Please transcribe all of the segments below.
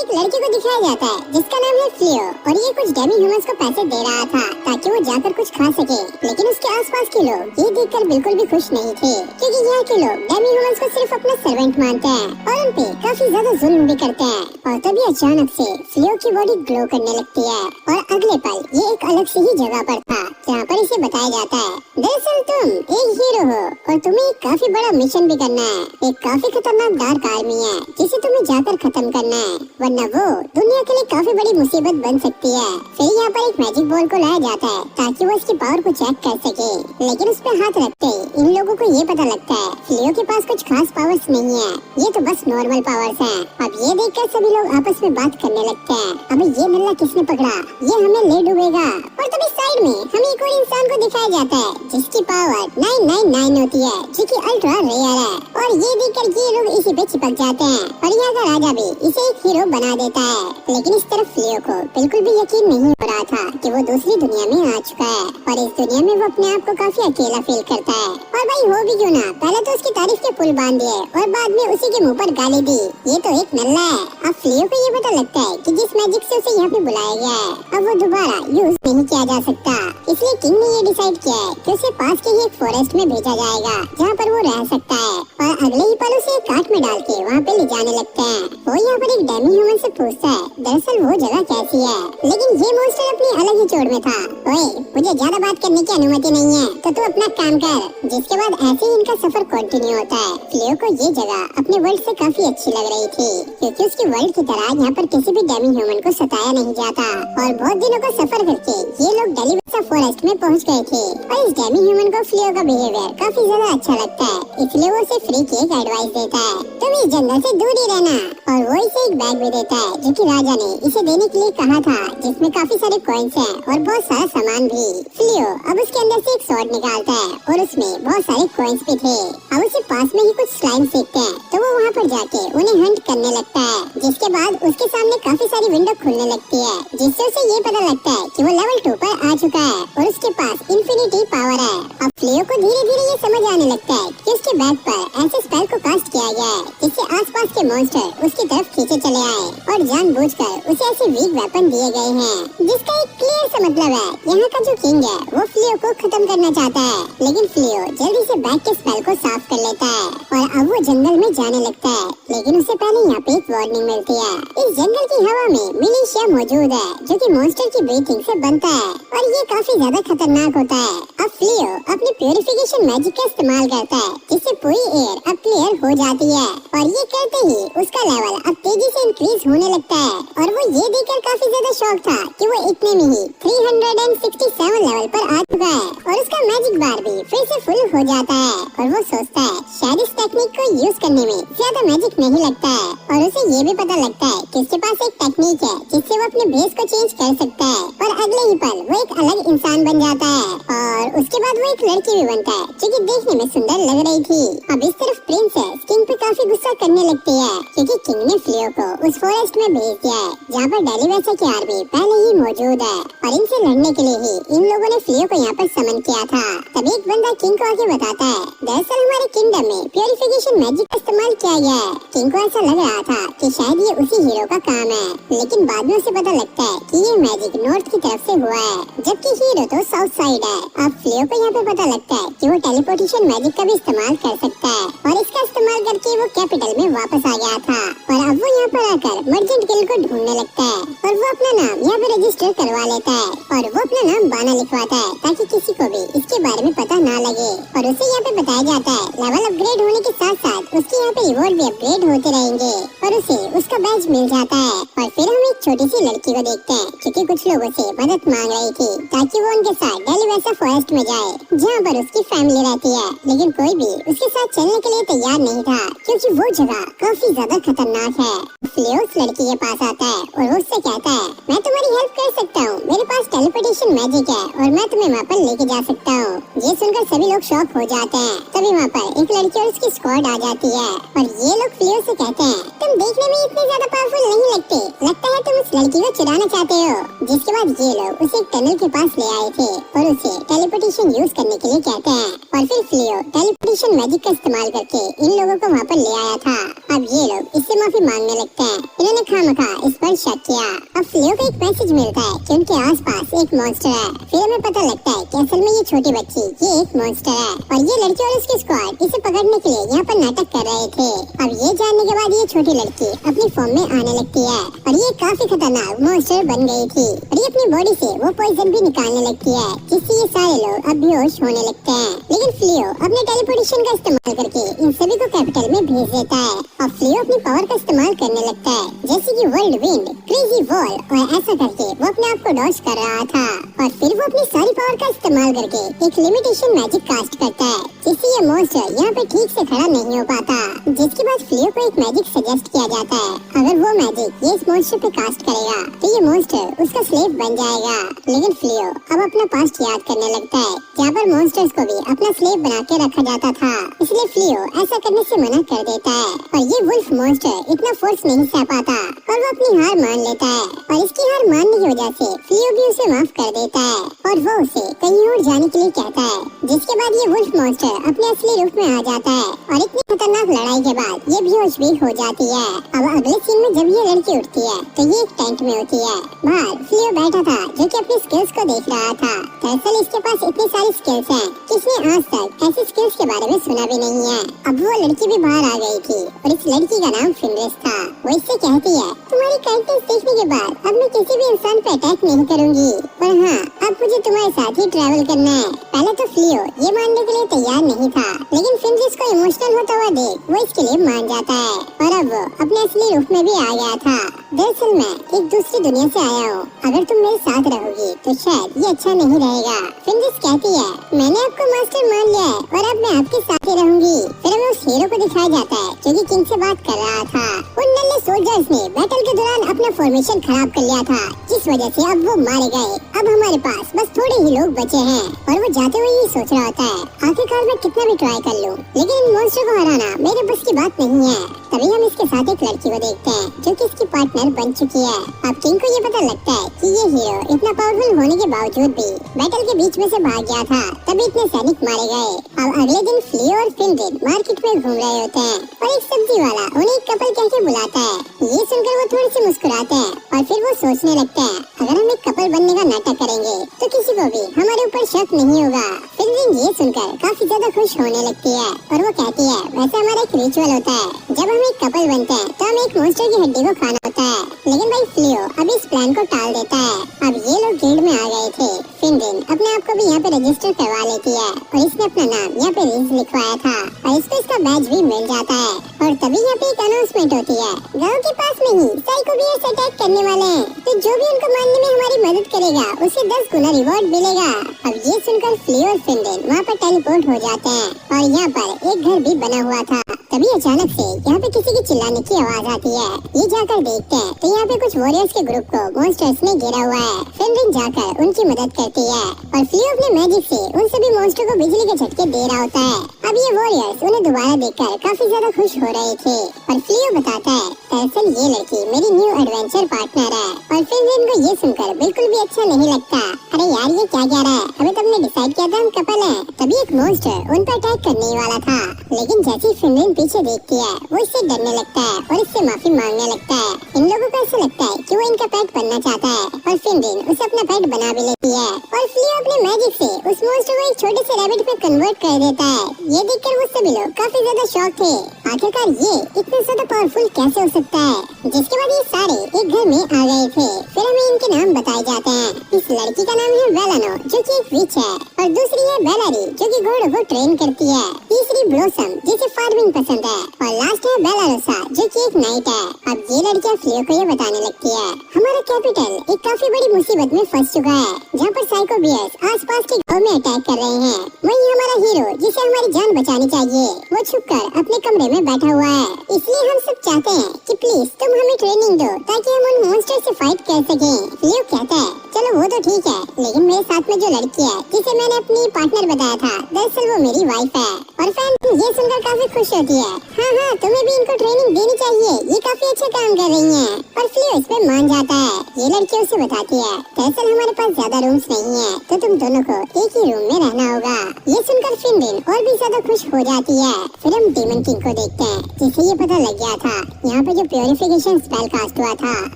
एक लड़के को दिखाया जाता है जिसका नाम है फ्लियो और ये कुछ डेमी ह्यूमंस को पैसे दे रहा था ताकि वो जाकर कुछ खा सके। लेकिन उसके आसपास के लोग ये देखकर बिल्कुल भी खुश नहीं थे क्योंकि यहाँ के लोग डेमी ह्यूमंस को सिर्फ अपना सर्वेंट मानते हैं और उन पे काफी ज्यादा जुल्म भी करते हैं। और तभी अचानक से फ्लियो की बॉडी ग्लो करने लगती है और अगले पल ये एक अलग सी ही जगह पर था जहाँ पर इसे बताया जाता है दरअसल तुम एक हीरो हो और तुम्हें एक काफी बड़ा मिशन भी करना है। एक काफी खतरनाक डार्क आर्मी है जिसे तुम्हें जाकर खत्म करना है वरना वो दुनिया के लिए काफी बड़ी मुसीबत बन सकती है। फिर यहाँ पर एक मैजिक बॉल को लाया जाता है ताकि वो इसकी पावर को चेक कर सके, लेकिन उस पर हाथ रखते ही इन लोगों को ये पता लगता है फ्लियो के पास कुछ खास पावर्स नहीं है, ये तो बस नॉर्मल पावर्स हैं। अब ये देखकर सभी लोग आपस में बात करने लगते हैं अबे ये नल्ला किसने पकड़ा, ये हमें ले डूबेगा। और तभी साइड में हमें एक और इंसान को दिखाया जाता है जिसकी पावर 999 होती है जो कि अल्ट्रा रेयर है और ये देखकर ये लोग इसी पे चिपक जाते हैं और यहाँ का राजा भी इसे एक हीरो बना देता है। लेकिन इस तरफ फ्लियो को बिल्कुल भी यकीन नहीं हो रहा था कि वो दूसरी दुनिया में आ चुका है और इस दुनिया में वो अपने आप को काफी अकेला फील करता है। और भाई हो भी क्यों ना, पहले तो उसकी तारीफ के पुल बांध दिए और बाद में उसी के मुंह पर गाली दी, ये तो एक नल्ला है। अब फ्लियो को ये पता लगता है कि जिस मैजिक से उसे यहाँ पे बुलाया गया है अब वो दोबारा यूज नहीं किया जा सकता, इसलिए किंग ने ये डिसाइड किया है कि उसे पास के ही एक फॉरेस्ट में भेजा जाएगा जहाँ पर वो रह सकता है और अगले ही पल उसे कार्ट में डाल के वहाँ पे ले जाने लगते हैं। वो यहाँ पर एक डेमी ह्यूमन से पूछता है दरअसल वो जगह कैसी है, लेकिन ये मॉन्स्टर अपनी अलग ही चोट में था। ओए मुझे ज्यादा बात करने की अनुमति नहीं है तो तू अपना काम कर। जिसके बाद ऐसे ही इनका सफर कंटिन्यू होता है। फ्लियो को ये जगह अपने वर्ल्ड से काफी अच्छी लग रही थी क्योंकि उसकी वर्ल्ड की तरह यहाँ पर किसी भी डेमी ह्यूमन को सताया नहीं जाता और बहुत दिनों का सफर करके ये लोग डेलीवेसा फॉरेस्ट में पहुँच गए थे और इस डेमी ह्यूमन को फ्लियो का बिहेवियर काफी ज्यादा अच्छा लगता है, इसलिए वो उसे फ्री की एक एडवाइस देता है तुम इस जंगल से दूर ही रहना और वो इसे एक बैग भी देता है जो कि राजा ने इसे देने के लिए कहा था जिसमें काफी सारे कॉइन्स हैं और बहुत सारा सामान भी। फ्लियो अब उसके अंदर से एक स्वॉर्ड निकालता है और उसमें बहुत सारे कॉइन्स भी थे। अब उसे पास में ही कुछ स्लाइम देखते हैं तो वो वहाँ पर जाके उन्हें हंट करने लगता है जिसके बाद उसके सामने काफी सारी विंडो खुलने लगती है जिससे उसे ये पता लगता है कि वो लेवल 2 पर आ चुका है और उसके पास इन्फिनिटी पावर है। अब फ्लियो को धीरे धीरे ये समझ आने लगता है कि उसके बैग पर ऐसे स्पेल को कास्ट किया गया है जिससे आसपास के मॉन्स्टर उसकी तरफ खींचे चले आए और जानबूझकर उसे ऐसे वीक वेपन दिए गए हैं जिसका एक क्लियर सा मतलब है यहाँ का जो किंग है वो फ्लियो को खत्म करना चाहता है। लेकिन फ्लियो जल्दी से बैग के स्पेल को साफ कर लेता है और अब वो जंगल में जाने लगता है, लेकिन उससे पहले यहाँ पे एक वार्निंग मिलती है। इस जंगल की हवा में मिलिशिया मौजूद है जो कि मॉन्स्टर की ब्रीथिंग से बनता है और ये काफी ज्यादा खतरनाक होता है। अब फ्लियो अपनी प्यूरिफिकेशन मैजिक का इस्तेमाल करता है जिससे पूरी एयर अब क्लियर हो जाती है और ये करते ही उसका लेवल अब तेजी से इंक्रीज होने लगता है और वो ये देखकर काफी ज्यादा शॉक था कि वो इतने में ही 367 लेवल पर आ चुका है और उसका मैजिक बार भी फिर से फुल हो जाता है और वो सोचता है शायद इस टेक्निक को यूज करने में ज्यादा मैजिक नहीं लगता है और उसे ये भी पता लगता है कि उसके पास एक टेक्निक है जिससे वो अपने बेस को चेंज कर सकता है और अगले ही पल वो एक अलग इंसान बन जाता है और उसके बाद वो एक लड़की भी बनता है जो कि देखने में सुंदर लग रही थी। अब इस तरफ प्रिंसेस किंग पे काफी गुस्सा करने लगती है क्योंकि किंग ने फ्लियो को उस फॉरेस्ट में भेज दिया है जहाँ पर डेलीवेसा की आर्मी पहले ही मौजूद है और इनसे लड़ने के लिए ही इन लोगों ने फ्लियो को यहाँ पर समन किया था। तभी एक बंदा किंग को आके बताता है दरअसल हमारे किंगडम में प्यूरिफिकेशन मैजिक का इस्तेमाल किया गया है। किंग को ऐसा लग रहा था कि शायद ये उसी हीरो का काम है, लेकिन बाद में उसे पता लगता है कि ये मैजिक नॉर्थ की तरफ से हुआ है जबकि हीरो तो साउथ साइड है। अब फ्लियो को यहाँ पे पता लगता है कि वो टेलीपोर्टेशन मैजिक का भी इस्तेमाल कर सकता है और इसका इस्तेमाल करके वो कैपिटल में वापस आ गया था और अब वो यहाँ पर आकर मर्चेंट किल को ढूंढने लगता है और वो अपना नाम यहाँ पे रजिस्टर करवा लेता है और वो अपना नाम बाना लिखवाता है ताकि किसी को भी इसके बारे में पता ना लगे और उसे यहाँ पे बताया जाता है लेवल अपग्रेड होने के साथ साथ उसके यहाँ पे रिवॉर्ड भी अपग्रेड होते रहेंगे और उसे उसका बैज मिल जाता है। और फिर हम एक छोटी सी लड़की को देखते हैं क्योंकि कुछ लोगों से मदद मांग रही थी ताकि वो उनके साथ डेलीवेसा फॉरेस्ट में जाए जहाँ पर उसकी फैमिली रहती है, लेकिन कोई भी उसके साथ चलने के लिए तैयार नहीं था क्योंकि वो जगह काफी ज्यादा खतरनाक है। फ्लियो उस लड़की के पास आता है और वो उससे कहता है मैं तुम्हारी हेल्प कर सकता हूँ, मेरे पास टेलीपोर्टेशन मैजिक है और मैं तुम्हें वहाँ पर लेके जा सकता हूँ। ये सुनकर सभी लोग शॉक हो जाते हैं। तभी वहाँ पर एक लड़की और उसकी स्क्वाड आ जाती है और ये लोग फ्लियो से कहते हैं तुम देखने में इतने ज्यादा पावरफुल नहीं लगते, लगता है तुम उस लड़की को चुराना चाहते हो। जिसके बाद ये लोग उसे एक टनल के पास ले आए थे और उसे टेलीपोर्टेशन यूज करने के लिए कहते हैं और फिर फ्लियो टेलीपोर्टेशन लिमिटेशन मैजिक का इस्तेमाल करके इन लोगों को वहाँ पर ले आया था। अब ये लोग इससे माफी मांगने लगते हैं। इन्होंने खामखा इस पर शक किया। अब फ्लियो को एक मैसेज मिलता है कि उनके आसपास एक मॉन्स्टर है। फिर हमें पता लगता है कि असल में ये छोटी बच्ची ये एक मॉन्स्टर है और ये लड़की और उसकी स्क्वाड इसे पकड़ने के लिए यहाँ पर नाटक कर रहे थे। अब ये जानने के बाद ये छोटी लड़की अपनी फॉर्म में आने लगती है और ये काफी खतरनाक मॉन्स्टर बन गई थी और ये अपनी बॉडी से वो पॉइजन भी निकालने लगती है, जिससे ये सारे लोग अब बेहोश होने लगते हैं। लेकिन फ्लियो अपने टेलीपोर्टेशन का इस्तेमाल करके इन सभी को कैपिटल में भेज देता है और फ्लियो अपनी पावर का इस्तेमाल करने लगता है, जैसे कि वर्ल्ड विंड, क्रेजी वॉल, और ऐसा करके वो अपने आप को डॉज कर रहा था। और फिर वो अपनी सारी पावर का इस्तेमाल करके एक लिमिटेशन मैजिक कास्ट करता है, जिससे ये मॉन्स्टर यहाँ पे ठीक से खड़ा नहीं हो पाता। जिसके बाद फ्लियो को एक मैजिक सजेस्ट किया जाता है, अगर वो मैजिक ये इस मॉन्स्टर पे कास्ट करेगा तो ये मॉन्स्टर उसका स्लेव बन जाएगा। लेकिन फ्लियो अब अपना पास्ट याद करने लगता है, जहाँ पर मॉन्स्टर्स को भी अपना स्लेव बना के रखा जाता था, इसलिए फ्लियो ऐसा करने से मना कर देता है। और ये वुल्फ मॉन्स्टर इतना फोर्स नहीं सह पाता और वो अपनी हार मान लेता है और इसकी हार मानने की वजह से फ्लियो भी उसे माफ कर देता है और वो उसे कहीं और जाने के लिए कहता है। जिसके बाद ये वुल्फ मॉन्स्टर अपने असली रूप में आ जाता है और इतनी खतरनाक लड़ाई के बाद ये बेहोश भी हो जाती है। अब अगले सीन में जब ये लड़की उठती है तो ये एक टेंट में होती है। बाहर फ्लियो बैठा था जो कि अपनी स्किल्स को देख रहा था। दरअसल इसके पास इतनी सारी स्किल्स हैं कि इसने आज तक ऐसी स्किल्स के बारे में सुना भी नहीं है। अब वो लड़की भी बाहर आ गई थी और इस लड़की का नाम फिनरिस था। वो इससे कहती है, तुम्हारी काइंडनेस देखने के बाद अब मैं किसी भी इंसान पे अटैक नहीं करूंगी, पर हाँ अब मुझे तुम्हारे साथ ही ट्रैवल करना है। पहले तो फ्लियो ये मानने के लिए तैयार नहीं था, लेकिन फिनरिस को इमोशनल होता हुआ देख वो इसके लिए मान जाता है और अब वो अपने असली रूप में भी आ गया था। दरअसल मैं एक दूसरी दुनिया से आया हूँ, अगर तुम मेरे साथ रहोगी तो शायद ये अच्छा नहीं रहेगा। फिनरिस कहती है, मैंने आपको मास्टर मान लिया है और अब मैं आपके साथ ही रहूंगी। फिर हमें उस हीरो को दिखाया जाता है जो कि किंग से बात कर रहा था। उन नन्हे सोल्जर्स ने बैटल के दौरान अपना फॉर्मेशन खराब कर लिया था, जिस वजह से अब वो मारे गए। अब हमारे पास बस थोड़े ही लोग बचे हैं और वो जाते हुए ये सोच रहा होता है, आखिरकार मैं कितना भी ट्राई कर लूं, लेकिन इन मॉन्स्टर को हराना मेरे बस की बात नहीं है। तभी हम इसके साथ एक लड़की को देखते हैं जो कि इसकी पार्टनर बन चुकी है। अब किंग को ये पता लगता है कि ये हीरो इतना पावरफुल होने के बावजूद भी बैटल के बीच में से भाग गया था, तभी इतने सैनिक मारे गए। अब अगले दिन फ्लियो और फिनरिस मार्केट में घूम रहे होते हैं और एक सब्जी वाला उन्हें एक कपल कह के बुलाता है। ये सुनकर वो थोड़ी सी मुस्कुराते हैं और फिर वो सोचने लगते हैं, अगर हम एक कपल बनने का नाटक करेंगे तो किसी को भी हमारे ऊपर शक नहीं होगा। फिनरिस ये सुनकर काफी ज्यादा खुश होने लगती है और वो कहती है, वैसे हमारा एक रिचुअल होता है, जब हम एक कपल बनते हैं तो हमें एक मॉन्स्टर की हड्डी को खाना होता है। लेकिन भाई फ्लियो अभी इस प्लान को टाल देता है। अब ये लोग गिल्ड में आ गए थे। फिनरिस अपने आप को भी यहाँ पे रजिस्टर करवा लेती है और इसने अपना नाम यहाँ पे रिज लिखवाया था और इसको इसका बैज भी मिल जाता है। और तभी यहाँ पे एक अनाउंसमेंट होती है, गांव के पास में ही साइको बियर्स अटैक करने वाले हैं, तो जो भी उनको मारने में हमारी मदद करेगा उसे 10 गुना रिवॉर्ड मिलेगा। अब ये सुनकर फ्लियो और फिनरिस वहाँ पर टेलीपोर्ट हो जाते हैं और यहाँ पर एक घर भी बना हुआ था। तभी अचानक से यहाँ पे किसी की चिल्लाने की आवाज आती है। ये जाकर देखते हैं तो यहाँ पे कुछ वॉरियर्स के ग्रुप को मॉन्स्टर्स ने घेरा हुआ है। फिनरिस जाकर उनकी मदद करती है और फ्लियो अपने मैजिक से उन सभी मॉन्स्टर को बिजली के झटके दे रहा होता है। अब ये वॉरियर्स उन्हें दोबारा देखकर काफी ज्यादा खुश हो रहे थे और फ्लियो बताता है, दरअसल ये लड़की मेरी न्यू एडवेंचर पार्टनर है। और फिनरिस को ये सुनकर बिल्कुल भी अच्छा नहीं लगता। अरे यार ये क्या कह रहा है, अभी तो हमने डिसाइड किया था हम कपल हैं। तभी एक मॉन्स्टर उन पर अटैक करने ही वाला था, लेकिन जैसे फिनरिस पीछे देखती है वो इससे डरने लगता है और इससे माफी मांगने लगता है। इन लोगों को ऐसा लगता है कि वो इनका पेट बनना चाहता है और फिनरिस उसे अपना पेट बना भी लेती है और फ्लियो अपने मैजिक से उस मॉन्स्टर को एक छोटे से रैबिट में कन्वर्ट कर देता है। ये देखकर वो सभी लोग काफी ज्यादा शॉक थे, आखिरकार ये इतना ज्यादा पावरफुल कैसे हो सकता है। जिसके बाद ये सारे एक घर में आ गए थे। फिर हमें इनके नाम बताए जाते हैं। इस लड़की का नाम है वेलानो जो कि एक विच है और दूसरी है बेलारी जो कि घोड़ों को ट्रेन करती है। तीसरी ब्लॉसम जिसे फार्मिंग पसंद है और लास्ट है बेलारोसा जो कि एक नाइट है। अब ये लड़कियां फ्लियो को ये बताने लगती है, हमारा कैपिटल एक काफी बड़ी मुसीबत में फंस चुका है जहाँ पर साइको बियर्स आसपास के गांव में अटैक कर रहे हैं। वहीं हमारा हीरो जिसे हमारी जान बचानी चाहिए वो छुपकर अपने कमरे में बैठा हुआ है। इसलिए हम सब चाहते हैं कि प्लीज तुम हमें ट्रेनिंग दो ताकि हम उन मॉन्स्टर से फाइट कर सकें। फ्लियो कहता है, चलो वो तो ठीक है, लेकिन मेरे साथ में जो लड़की है जिसे मैंने अपनी पार्टनर बताया था, दरअसल वो मेरी वाइफ है। और फैन ये सुनकर काफी खुश होती है। हाँ हाँ तुम्हें भी इनको ट्रेनिंग देनी चाहिए, ये काफी अच्छा काम कर रही हैं। और लियो इस पे मान जाता है। ये लड़की उसे बताती है, दरअसल हमारे पास ज्यादा रूम्स नहीं है, तो तुम दोनों को एक ही रूम में रहना होगा। ये सुनकर फिनलिन और भी ज्यादा खुश हो जाती है। फिर हम डीमन किंग को देखते हैं, जिसे ये पता लग गया था यहाँ पे जो प्योरिफिकेशन स्पेल कास्ट हुआ था,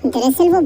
दरअसल वो